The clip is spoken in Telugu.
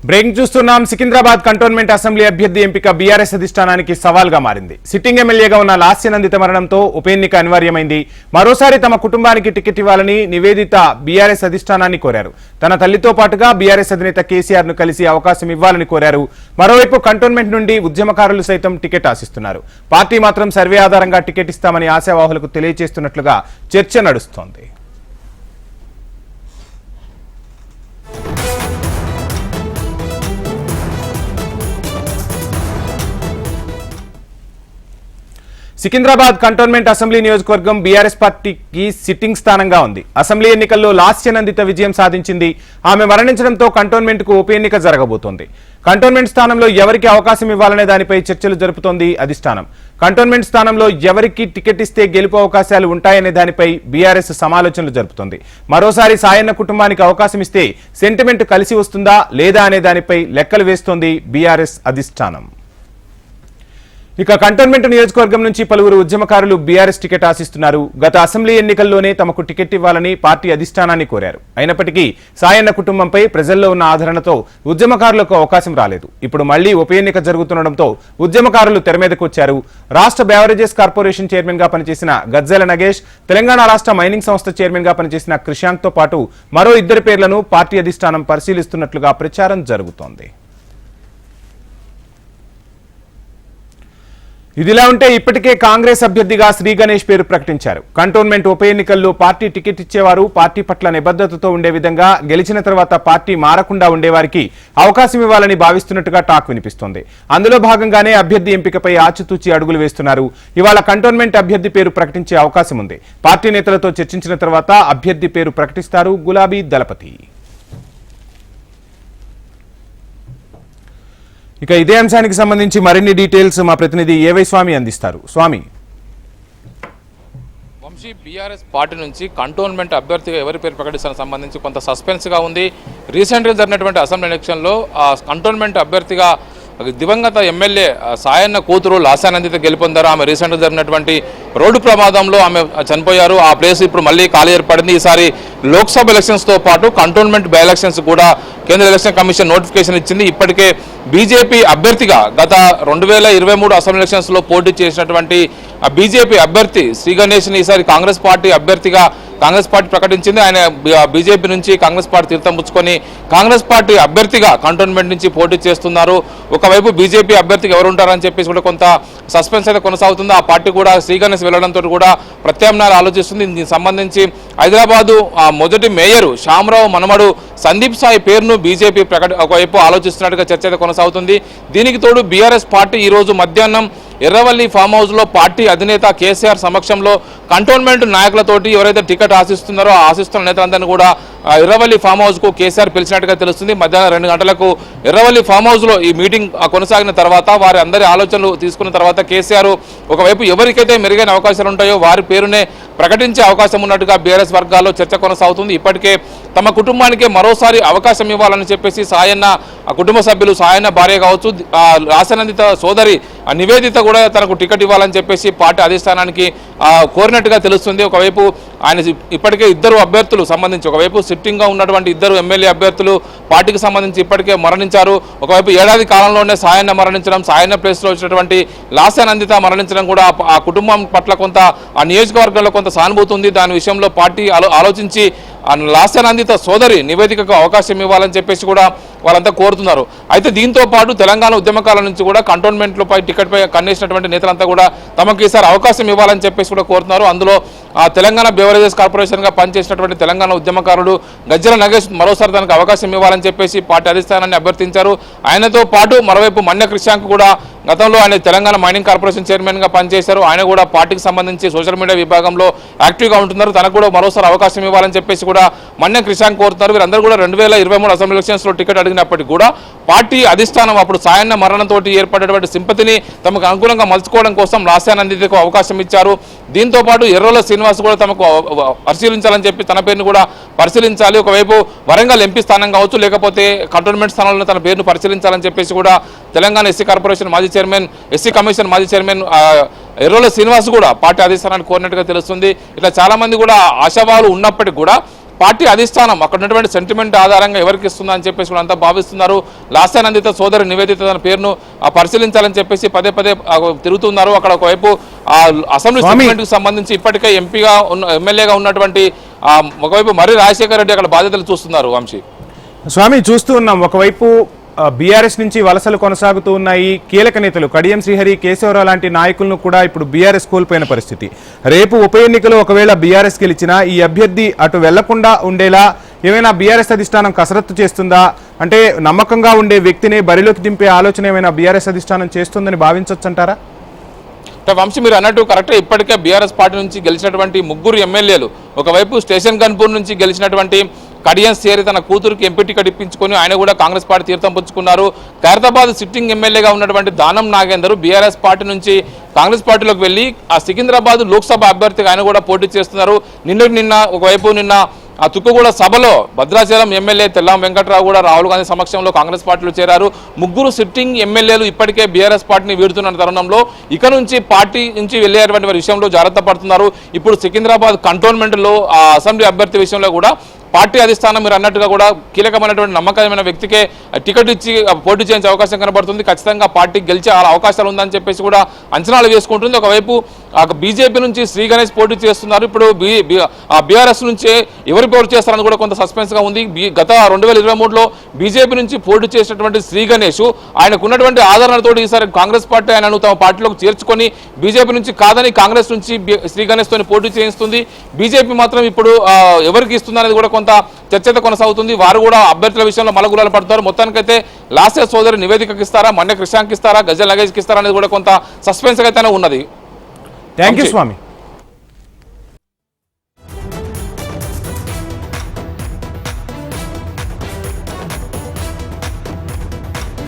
బ్రేకింగ్ చూస్తున్నాం. సికింద్రాబాద్ కంటోన్మెంట్ అసెంబ్లీ అభ్యర్థి ఎంపిక బీఆర్ఎస్ అధిష్టానానికి సవాల్గా మారింది. సిట్టింగ్ ఎమ్మెల్యేగా ఉన్న లాస్యనందిత మరణంతో ఉప ఎన్నిక అనివార్యమైంది. మరోసారి తమ కుటుంబానికి టికెట్ ఇవ్వాలని నివేదిత బీఆర్ఎస్ అధిష్టానాన్ని కోరారు. తన తల్లితో పాటుగా బీఆర్ఎస్ అధినేత కేసీఆర్ ను కలిసి అవకాశం ఇవ్వాలని కోరారు. మరోవైపు కంటోన్మెంట్ నుండి ఉద్యమకారులు సైతం టికెట్ ఆశిస్తున్నారు. పార్టీ మాత్రం సర్వే ఆధారంగా టికెట్ ఇస్తామని ఆశావాహులకు తెలియజేస్తున్నట్లుగా చర్చ నడుస్తోంది. సికింద్రాబాద్ కంటోన్మెంట్ అసెంబ్లీ నియోజకవర్గం బీఆర్ఎస్ పార్టీకి సిట్టింగ్ స్థానంగా ఉంది. అసెంబ్లీ ఎన్నికల్లో లాస్యనందిత విజయం సాధించింది. ఆమె మరణించడంతో కంటోన్మెంట్ కు ఉప ఎన్నిక జరగబోతోంది. కంటోన్మెంట్ స్థానంలో ఎవరికి అవకాశం ఇవ్వాలనే దానిపై చర్చలు జరుపుతోంది అధిష్టానం. కంటోన్మెంట్ స్థానంలో ఎవరికి టికెట్ ఇస్తే గెలుపు అవకాశాలు ఉంటాయనే దానిపై బీఆర్ఎస్ సమాలోచనలు జరుపుతోంది. మరోసారి సాయన్న కుటుంబానికి అవకాశం ఇస్తే సెంటిమెంట్ కలిసి వస్తుందా లేదా అనే దానిపై లెక్కలు వేస్తోంది బీఆర్ఎస్ అధిష్టానం. ఇక కంటోన్మెంట్ నియోజకవర్గం నుంచి పలువురు ఉద్యమకారులు బీఆర్ఎస్ టికెట్ ఆశిస్తున్నారు. గత అసెంబ్లీ ఎన్నికల్లోనే తమకు టికెట్ ఇవ్వాలని పార్టీ అధిష్టానాన్ని కోరారు. అయినప్పటికీ సాయన్న కుటుంబంపై ప్రజల్లో ఉన్న ఆదరణతో ఉద్యమకారులకు అవకాశం రాలేదు. ఇప్పుడు మళ్లీ ఉప ఎన్నిక జరుగుతుండటంతో ఉద్యమకారులు తెరమీదకు వచ్చారు. రాష్ట్ర బెవరేజెస్ కార్పొరేషన్ చైర్మన్ గా పనిచేసిన గజ్జెల నగేష్, తెలంగాణ రాష్ట్ర మైనింగ్ సంస్థ చైర్మన్ గా పనిచేసిన క్రిషాంక్ తో పాటు మరో ఇద్దరి పేర్లను పార్టీ అధిష్టానం పరిశీలిస్తున్నట్లుగా ప్రచారం జరుగుతోంది. ఇదిలా ఉంటే ఇప్పటికే కాంగ్రెస్ అభ్యర్థిగా శ్రీ గణేష్ పేరు ప్రకటించారు. కంటోన్మెంట్ ఉప ఎన్నికల్లో పార్టీ టికెట్ ఇచ్చేవారు పార్టీ పట్ల నిబద్ధతతో ఉండే విధంగా, గెలిచిన తర్వాత పార్టీ మారకుండా ఉండేవారికి అవకాశం ఇవ్వాలని భావిస్తున్నట్టుగా టాక్ వినిపిస్తోంది. అందులో భాగంగానే అభ్యర్థి ఎంపికపై ఆచితూచి అడుగులు వేస్తున్నారు. ఇవాళ కంటోన్మెంట్ అభ్యర్థి పేరు ప్రకటించే అవకాశం ఉంది. పార్టీ నేతలతో చర్చించిన తర్వాత అభ్యర్థి పేరు ప్రకటిస్తారు గులాబీ దళపతి. ఇక ఇదే అంశానికి సంబంధించి మరిన్ని డీటెయిల్స్ మా ప్రతినిధి ఏవై స్వామి అందిస్తారు. స్వామి, వంశీ, బీఆర్ఎస్ పార్టీ నుంచి కంటోన్మెంట్ అభ్యర్థిగా ఎవరి పేరు ప్రకటిస్తానికి సంబంధించి కొంత సస్పెన్స్గా ఉంది. రీసెంట్గా జరిగినటువంటి అసెంబ్లీ ఎలక్షన్లో కంటోన్మెంట్ అభ్యర్థిగా దివంగత ఎమ్మెల్యే సాయన్న కూతురు లాస్యానందిత గెలుపొందారు. ఆమె రీసెంట్గా జరిగినటువంటి రోడ్డు ప్రమాదంలో ఆమె చనిపోయారు. ఆ ప్లేస్ ఇప్పుడు మళ్ళీ ఖాళీ ఏర్పడింది. ఈసారి లోక్సభ ఎలక్షన్స్తో పాటు కంటోన్మెంట్ బై ఎలక్షన్స్ కూడా కేంద్ర ఎలక్షన్ కమిషన్ నోటిఫికేషన్ ఇచ్చింది. ఇప్పటికే బీజేపీ అభ్యర్థిగా గత 2023 అసెంబ్లీ ఎలక్షన్స్లో పోటీ చేసినటువంటి బీజేపీ అభ్యర్థి శ్రీ గణేష్ని ఈసారి కాంగ్రెస్ పార్టీ అభ్యర్థిగా కాంగ్రెస్ పార్టీ ప్రకటించింది. ఆయన బీజేపీ నుంచి కాంగ్రెస్ పార్టీ తీర్థం పుచ్చుకొని కాంగ్రెస్ పార్టీ అభ్యర్థిగా కంటోన్మెంట్ నుంచి పోటీ చేస్తున్నారు. ఒకవైపు బీజేపీ అభ్యర్థికి ఎవరు ఉంటారని చెప్పేసి కూడా కొంత సస్పెన్స్ అయితే కొనసాగుతుంది. ఆ పార్టీ కూడా శ్రీ గణేష్ వెళ్లడంతో కూడా ప్రత్యామ్నాయాలు ఆలోచిస్తుంది. దీనికి సంబంధించి హైదరాబాదు మొదటి మేయర్ శ్యామరావు మనమడు సందీప్ సాయి పేరును బీజేపీ ఒకవైపు ఆలోచిస్తున్నట్టుగా చర్చ అయితే కొనసాగుతుంది. దీనికి తోడు బీఆర్ఎస్ పార్టీ ఈరోజు మధ్యాహ్నం ఎర్రవల్లి ఫామ్ హౌస్లో పార్టీ అధినేత కేసీఆర్ సమక్షంలో కంటోన్మెంట్ నాయకులతోటి ఎవరైతే టికెట్ ఆశిస్తున్నారో ఆ ఆశిస్తున్న నేతలందరినీ కూడా ఎర్రవల్లి ఫామ్ హౌస్కు కేసీఆర్ పిలిచినట్టుగా తెలుస్తుంది. మధ్యాహ్నం 2 గంటలకు ఎర్రవల్లి ఫామ్ హౌస్లో ఈ మీటింగ్ కొనసాగిన తర్వాత వారి అందరి ఆలోచనలు తీసుకున్న తర్వాత కేసీఆర్ ఒకవైపు ఎవరికైతే మెరుగైన అవకాశాలు ఉంటాయో వారి పేరునే ప్రకటించే అవకాశం ఉన్నట్టుగా బీఆర్ఎస్ వర్గాల్లో చర్చ కొనసాగుతుంది. ఇప్పటికే తమ కుటుంబానికే మరోసారి అవకాశం ఇవ్వాలని చెప్పేసి సాయన్న కుటుంబ సభ్యులు, సాయన్న భార్య కావచ్చు, లాస్యానందిత సోదరి నివేదిత కూడా తనకు టికెట్ ఇవ్వాలని చెప్పేసి పార్టీ అధిష్టానానికి కోరినట్టుగా తెలుస్తుంది. ఒకవైపు ఆయన ఇప్పటికే ఇద్దరు అభ్యర్థులు సంబంధించి ఒకవైపు సిట్టింగ్గా ఉన్నటువంటి ఇద్దరు ఎమ్మెల్యే అభ్యర్థులు పార్టీకి సంబంధించి ఇప్పటికే మరణించారు. ఒకవైపు ఏడాది కాలంలోనే సాయన్న మరణించడం, సాయన్న ప్లేస్లో వచ్చినటువంటి లాస్యానందిత మరణించడం కూడా ఆ కుటుంబం పట్ల కొంత ఆ నియోజకవర్గంలో కొంత సానుభూతి ఉంది. దాని విషయంలో పార్టీ ఆలోచించి లాస్యానందిత సోదరి నివేదికకు అవకాశం ఇవ్వాలని చెప్పేసి కూడా వాళ్ళంతా కోరుతున్నారు. అయితే దీంతో పాటు తెలంగాణ ఉద్యమకాల నుంచి కూడా కంటోన్మెంట్లపై టికెట్పై కన్నేసినటువంటి నేతలంతా కూడా తమకు ఈసారి అవకాశం ఇవ్వాలని చెప్పేసి కూడా కోరుతున్నారు. అందులో తెలంగాణ బెవరేజెస్ కార్పొరేషన్గా పనిచేసినటువంటి తెలంగాణ ఉద్యమకారుడు గజ్జెల నగేష్ మరోసారి తనకు అవకాశం ఇవ్వాలని చెప్పేసి పార్టీ అధిష్టానాన్ని అభ్యర్థించారు. ఆయనతో పాటు మరోవైపు మన్య క్రిషాంక్ కూడా గతంలో ఆయన తెలంగాణ మైనింగ్ కార్పొరేషన్ చైర్మన్గా పనిచేశారు. ఆయన కూడా పార్టీకి సంబంధించి సోషల్ మీడియా విభాగంలో యాక్టివ్గా ఉంటున్నారు. తనకు కూడా మరోసారి అవకాశం ఇవ్వాలని చెప్పేసి కూడా మన్య క్రిషాంక్ కోరుతున్నారు. వీరందరూ కూడా 2023 అసెంబ్లీ ఎలక్షన్స్లో టికెట్ అడిగినప్పటికీ కూడా పార్టీ అధిష్టానం అప్పుడు సాయన్న మరణంతో ఏర్పడేటువంటి సింపతిని తమకు అనుకూలంగా మలుచుకోవడం కోసం లాస్యానందితకు అవకాశం ఇచ్చారు. దీంతో పాటు ఎర్రోల శ్రీనివాస్ కూడా తమకు పరిశీలించాలని చెప్పి తన పేరును కూడా పరిశీలించాలి. ఒకవైపు వరంగల్ ఎంపీ స్థానం కావచ్చు, లేకపోతే కంటోన్మెంట్ స్థానంలో తన పేరును పరిశీలించాలని చెప్పేసి కూడా తెలంగాణ ఎస్సీ కార్పొరేషన్ మాజీ చైర్మన్, ఎస్సీ కమిషన్ మాజీ చైర్మన్ ఎర్రోల శ్రీనివాస్ కూడా పార్టీ అధిష్టానాన్ని కోరినట్టుగా తెలుస్తుంది. ఇట్లా చాలా మంది కూడా ఆశావాహులు ఉన్నప్పటికీ కూడా పార్టీ అధిష్టానం అక్కడ ఉన్నటువంటి సెంటిమెంట్ ఆధారంగా ఎవరికి ఇస్తుందా అని చెప్పేసి కూడా అంతా భావిస్తున్నారు. లాస్యానందిత సోదరి నివేదిత తన పేరును పరిశీలించాలని చెప్పేసి పదే పదే తిరుగుతున్నారు. అక్కడ ఒకవైపు అసెంబ్లీ సెగ్మెంట్కి సంబంధించి ఇప్పటికే ఎంపీగా ఎమ్మెల్యేగా ఉన్నటువంటి ఒకవైపు మర్రి రాజశేఖర రెడ్డి అక్కడ బాధ్యతలు చూస్తున్నారు. వంశీ స్వామి, చూస్తూ ఉన్నాం ఒకవైపు బీఆర్ఎస్ నుంచి వలసలు కొనసాగుతూ ఉన్నాయి. కీలక నేతలు కడియం శ్రీహరి, కేశవరావు లాంటి నాయకులను కూడా ఇప్పుడు బీఆర్ఎస్ కోల్పోయిన పరిస్థితి. రేపు ఉప ఎన్నికలో ఒకవేళ బీఆర్ఎస్ గెలిచినా ఈ అభ్యర్థి అటు వెళ్లకుండా ఉండేలా ఏమైనా బీఆర్ఎస్ అధిష్టానం కసరత్తు చేస్తుందా? అంటే నమ్మకంగా ఉండే వ్యక్తిని బరిలోకి దింపే ఆలోచన ఏమైనా బీఆర్ఎస్ అధిష్టానం చేస్తుందని భావించవచ్చు అంటారా? వంశీ, మీరు అన్నట్టు కరెక్టే. ఇప్పటికే బీఆర్ఎస్ పార్టీ నుంచి గెలిచినటువంటి ముగ్గురు ఎమ్మెల్యేలు, ఒకవైపు స్టేషన్ గన్పూర్ నుంచి గెలిచినటువంటి కడియం శ్రీహరి తన కూతురికి ఎంపీ టికెట్ ఇప్పించుకొని ఆయన కూడా కాంగ్రెస్ పార్టీ తీర్థం పుచ్చుకున్నారు. ఖైరతాబాద్ సిట్టింగ్ ఎమ్మెల్యేగా ఉన్నటువంటి దానం నాగేందర్ బీఆర్ఎస్ పార్టీ నుంచి కాంగ్రెస్ పార్టీలోకి వెళ్ళి ఆ సికింద్రాబాద్ లోక్సభ అభ్యర్థిగా ఆయన కూడా పోటీ చేస్తున్నారు. నిన్న ఒకవైపు ఆ తుక్కుగూడ సభలో భద్రాచలం ఎమ్మెల్యే తెల్లాం వెంకట్రావు కూడా రాహుల్ గాంధీ సమక్షంలో కాంగ్రెస్ పార్టీలో చేరారు. ముగ్గురు సిట్టింగ్ ఎమ్మెల్యేలు ఇప్పటికే బీఆర్ఎస్ పార్టీని వీడుతున్న తరుణంలో ఇక నుంచి పార్టీ నుంచి వెళ్ళేటువంటి విషయంలో జాగ్రత్త పడుతున్నారు. ఇప్పుడు సికింద్రాబాద్ కంటోన్మెంట్లో ఆ అసెంబ్లీ అభ్యర్థి విషయంలో కూడా పార్టీ అధిష్టానం మీరు అన్నట్టుగా కూడా కీలకమైనటువంటి నమ్మకమైన వ్యక్తికే టికెట్ ఇచ్చి పోటీ చేయించే అవకాశం కనబడుతుంది. ఖచ్చితంగా పార్టీ గెలిచే అవకాశాలు ఉందని చెప్పేసి కూడా అంచనాలు వేసుకుంటుంది. ఒకవైపు బీజేపీ నుంచి శ్రీ గణేష్ పోటీ చేస్తున్నారు. ఇప్పుడు బీఆర్ఎస్ నుంచి ఎవరు పోటీ చేస్తారని కూడా కొంత సస్పెన్స్గా ఉంది. గత 2023లో బీజేపీ నుంచి పోటీ చేసినటువంటి శ్రీ గణేష్ ఆయనకున్నటువంటి ఆదరణతో ఈసారి కాంగ్రెస్ పార్టీ ఆయనను తమ పార్టీలోకి చేర్చుకొని బీజేపీ నుంచి కాదని కాంగ్రెస్ నుంచి శ్రీ గణేష్ తోని పోటీ చేయిస్తుంది. బీజేపీ మాత్రం ఇప్పుడు ఎవరికి ఇస్తుందనేది కూడా కొంత చర్చ కొనసాగుతుంది. వారు కూడా అభ్యర్థుల విషయంలో మలగులాలు పడుతున్నారు. మొత్తానికైతే లాస్య సోదరి నివేదికకి ఇస్తారా, మన్య కృష్ణాంకి ఇస్తారా, గజల్ నగేష్కి ఇస్తారా అనేది కూడా కొంత సస్పెన్స్ అయితేనే ఉన్నది. Thank you Swamy.